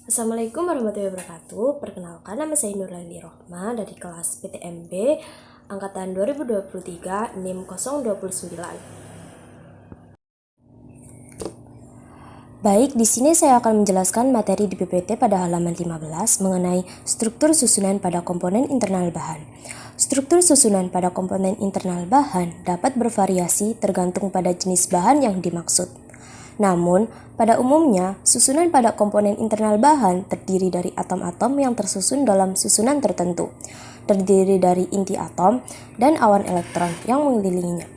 Assalamualaikum warahmatullahi wabarakatuh. Perkenalkan, nama saya Nurlani Rohma dari kelas PTMB angkatan 2023 NIM 029. Baik, di sini saya akan menjelaskan materi di PPT pada halaman 15 mengenai struktur susunan pada komponen internal bahan. Struktur susunan pada komponen internal bahan dapat bervariasi tergantung pada jenis bahan yang dimaksud. Namun, pada umumnya, susunan pada komponen internal bahan terdiri dari atom-atom yang tersusun dalam susunan tertentu, terdiri dari inti atom dan awan elektron yang mengelilinginya.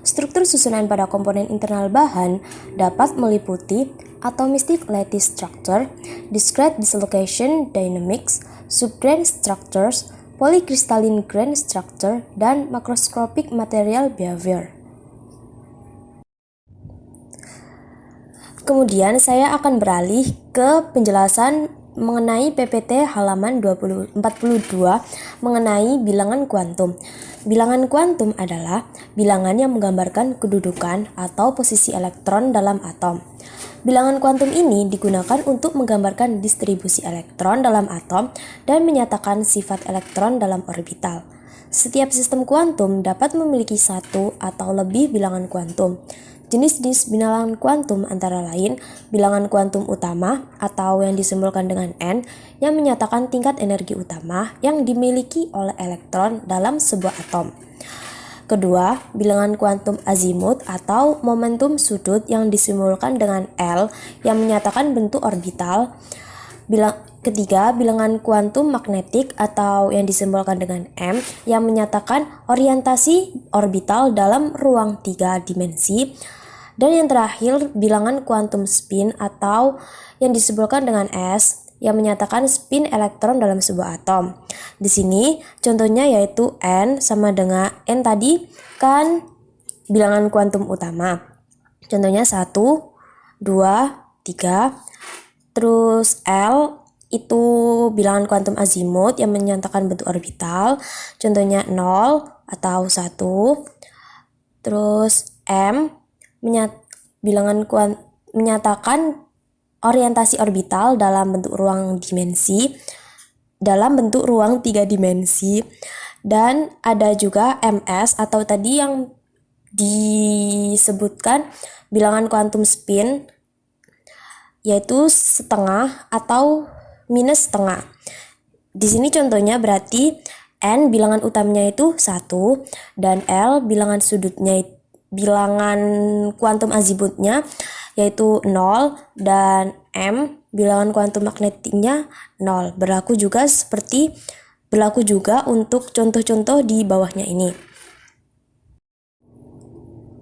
Struktur susunan pada komponen internal bahan dapat meliputi atomistic lattice structure, discrete dislocation dynamics, subgrain structures, polycrystalline grain structure, dan macroscopic material behavior. Kemudian saya akan beralih ke penjelasan mengenai PPT halaman 42 mengenai bilangan kuantum. Bilangan kuantum adalah bilangan yang menggambarkan kedudukan atau posisi elektron dalam atom. Bilangan kuantum ini digunakan untuk menggambarkan distribusi elektron dalam atom dan menyatakan sifat elektron dalam orbital. Setiap sistem kuantum dapat memiliki satu atau lebih bilangan kuantum. Jenis-jenis bilangan kuantum antara lain bilangan kuantum utama atau yang disimbolkan dengan N yang menyatakan tingkat energi utama yang dimiliki oleh elektron dalam sebuah atom. Kedua, bilangan kuantum azimut atau momentum sudut yang disimbolkan dengan L yang menyatakan bentuk orbital. Ketiga, bilangan kuantum magnetik atau yang disimbolkan dengan M yang menyatakan orientasi orbital dalam ruang 3 dimensi. Dan yang terakhir, bilangan kuantum spin atau yang disebutkan dengan S yang menyatakan spin elektron dalam sebuah atom. Di sini contohnya yaitu N sama dengan N tadi kan bilangan kuantum utama. Contohnya 1, 2, 3. Terus L itu bilangan kuantum azimut yang menyatakan bentuk orbital. Contohnya 0 atau 1. Terus M menyatakan orientasi orbital dalam bentuk ruang ruang 3 dimensi. Dan ada juga MS atau tadi yang disebutkan bilangan kuantum spin yaitu setengah atau minus setengah. Di sini contohnya berarti N bilangan utamanya itu 1 dan L bilangan kuantum azimutnya yaitu 0 dan M bilangan kuantum magnetiknya 0. Berlaku juga untuk contoh-contoh di bawahnya ini.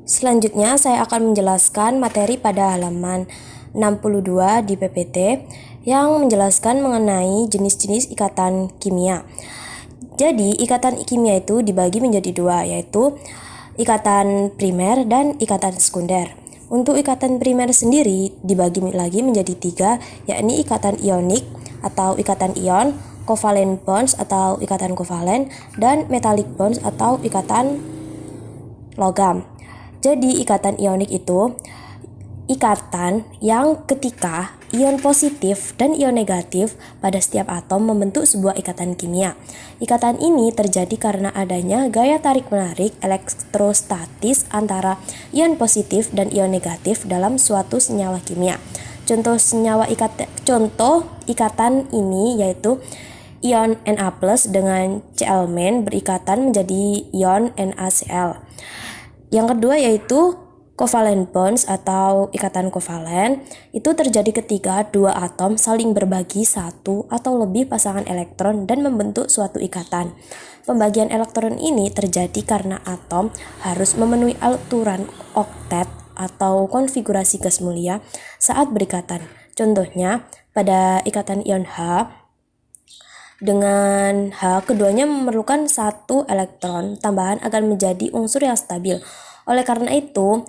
Selanjutnya saya akan menjelaskan materi pada halaman 62 di PPT yang menjelaskan mengenai jenis-jenis ikatan kimia. Jadi, ikatan kimia itu dibagi menjadi dua, yaitu ikatan primer dan ikatan sekunder. Untuk ikatan primer sendiri dibagi lagi menjadi 3, yakni ikatan ionik atau ikatan ion, covalent bonds atau ikatan kovalen, dan metallic bonds atau ikatan logam. Jadi ikatan ionik itu ikatan yang ketika ion positif dan ion negatif pada setiap atom membentuk sebuah ikatan kimia. Ikatan ini terjadi karena adanya gaya tarik-menarik elektrostatis antara ion positif dan ion negatif dalam suatu senyawa kimia. Contoh ikatan ini yaitu ion Na+ dengan Cl- berikatan menjadi ion NaCl. Yang kedua yaitu covalent bonds atau ikatan kovalen itu terjadi ketika dua atom saling berbagi satu atau lebih pasangan elektron dan membentuk suatu ikatan. Pembagian elektron ini terjadi karena atom harus memenuhi aturan oktet atau konfigurasi gas mulia saat berikatan. Contohnya pada ikatan ion H dengan H keduanya memerlukan satu elektron tambahan agar menjadi unsur yang stabil. Oleh karena itu,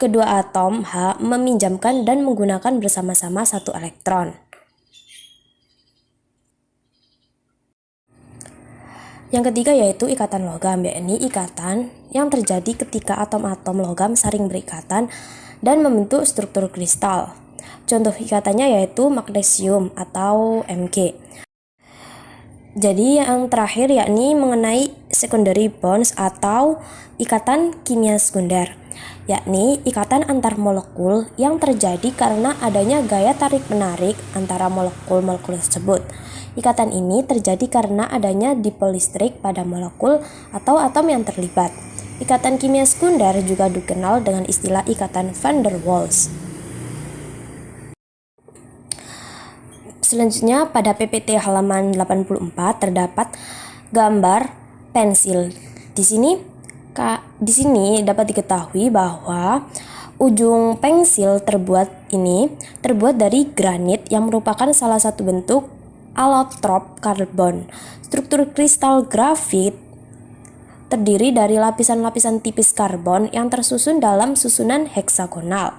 kedua atom H meminjamkan dan menggunakan bersama-sama satu elektron. Yang ketiga yaitu ikatan logam, yakni ikatan yang terjadi ketika atom-atom logam saling berikatan dan membentuk struktur kristal. Contoh ikatannya yaitu magnesium atau Mg. Jadi yang terakhir yakni mengenai secondary bonds atau ikatan kimia sekunder, yakni ikatan antar molekul yang terjadi karena adanya gaya tarik-menarik antara molekul-molekul tersebut. Ikatan ini terjadi karena adanya dipol listrik pada molekul atau atom yang terlibat. Ikatan kimia sekunder juga dikenal dengan istilah ikatan van der Waals. Selanjutnya pada PPT halaman 84 terdapat gambar pensil. Di sini dapat diketahui bahwa ujung pensil terbuat dari granit yang merupakan salah satu bentuk allotrop karbon. Struktur kristal grafit terdiri dari lapisan-lapisan tipis karbon yang tersusun dalam susunan heksagonal.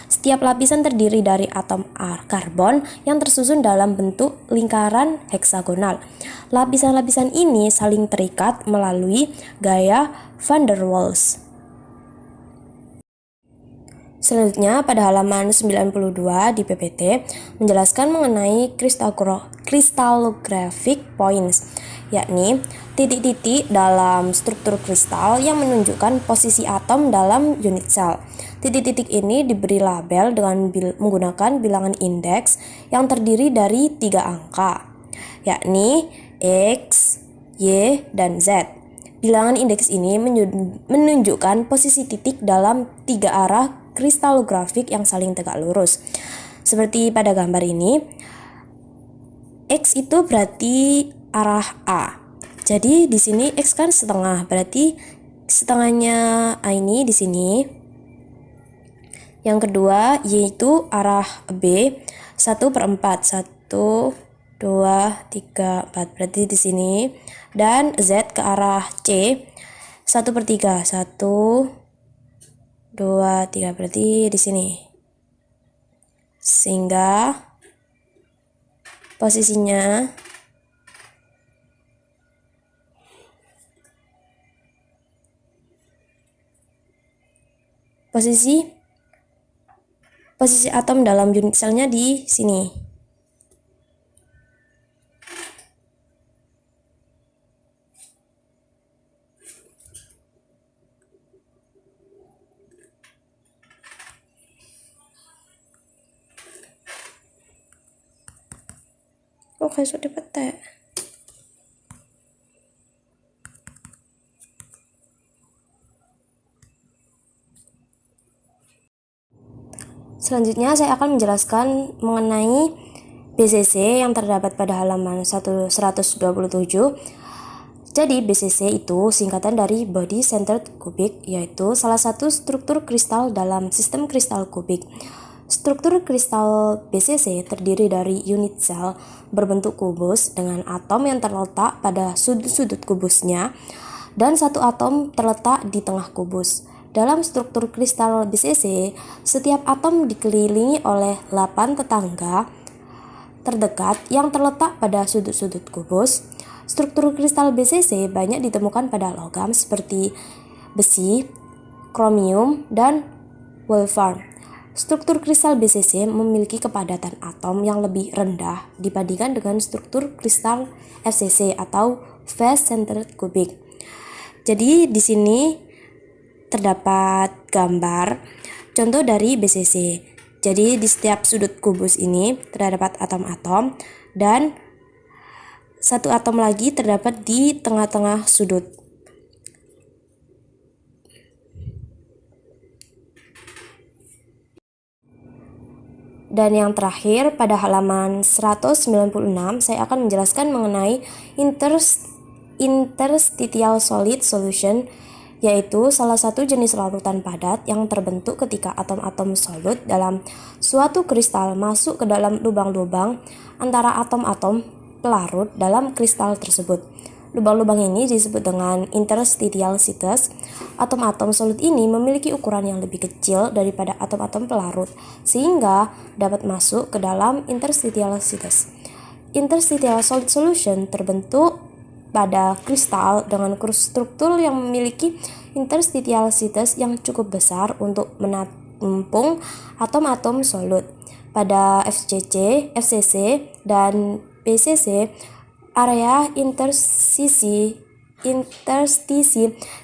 Setiap lapisan terdiri dari atom karbon yang tersusun dalam bentuk lingkaran heksagonal. Lapisan-lapisan ini saling terikat melalui gaya van der Waals. Selanjutnya pada halaman 92 di PPT menjelaskan mengenai crystallographic points, yakni titik-titik dalam struktur kristal yang menunjukkan posisi atom dalam unit sel. Titik-titik ini diberi label dengan menggunakan bilangan indeks yang terdiri dari 3 angka, yakni X, Y, dan Z. Bilangan indeks ini menunjukkan posisi titik dalam 3 arah kristallografik yang saling tegak lurus. Seperti pada gambar ini, X itu berarti arah A. Jadi di sini X kan setengah, berarti setengahnya A ini di sini. Yang kedua, Y itu arah B, 1/4, 1, 2, 3, 4, berarti di sini. Dan Z ke arah C, 1/3, 1, 2, 3, berarti di sini. Sehingga posisinya posisi atom dalam unit selnya di sini. Oke, sudah petek. Selanjutnya saya akan menjelaskan mengenai BCC yang terdapat pada halaman 127. Jadi BCC itu singkatan dari Body Centered Cubic, yaitu salah satu struktur kristal dalam sistem kristal kubik. Struktur kristal BCC terdiri dari unit sel berbentuk kubus dengan atom yang terletak pada sudut-sudut kubusnya dan satu atom terletak di tengah kubus. Dalam struktur kristal BCC, setiap atom dikelilingi oleh 8 tetangga terdekat yang terletak pada sudut-sudut kubus. Struktur kristal BCC banyak ditemukan pada logam seperti besi, kromium, dan wolfram. Struktur kristal BCC memiliki kepadatan atom yang lebih rendah dibandingkan dengan struktur kristal FCC atau Face Centered Cubic. Jadi di sini terdapat gambar contoh dari BCC. Jadi di setiap sudut kubus ini terdapat atom-atom dan satu atom lagi terdapat di tengah-tengah sudut. Dan yang terakhir pada halaman 196 saya akan menjelaskan mengenai interstitial solid solution, yaitu salah satu jenis larutan padat yang terbentuk ketika atom-atom solut dalam suatu kristal masuk ke dalam lubang-lubang antara atom-atom pelarut dalam kristal tersebut. Lubang-lubang ini disebut dengan interstitial sites. Atom-atom solut ini memiliki ukuran yang lebih kecil daripada atom-atom pelarut, sehingga dapat masuk ke dalam interstitial sites. Interstitial solid solution terbentuk pada kristal dengan struktur yang memiliki interstitial sites yang cukup besar untuk menampung atom-atom solut. Pada FCC, dan PCC, area interstisi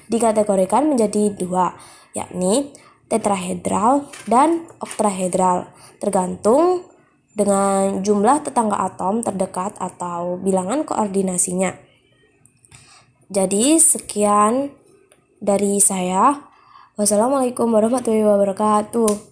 dikategorikan menjadi dua, yakni tetrahedral dan oktahedral, tergantung dengan jumlah tetangga atom terdekat atau bilangan koordinasinya. Jadi sekian dari saya. Wassalamualaikum warahmatullahi wabarakatuh.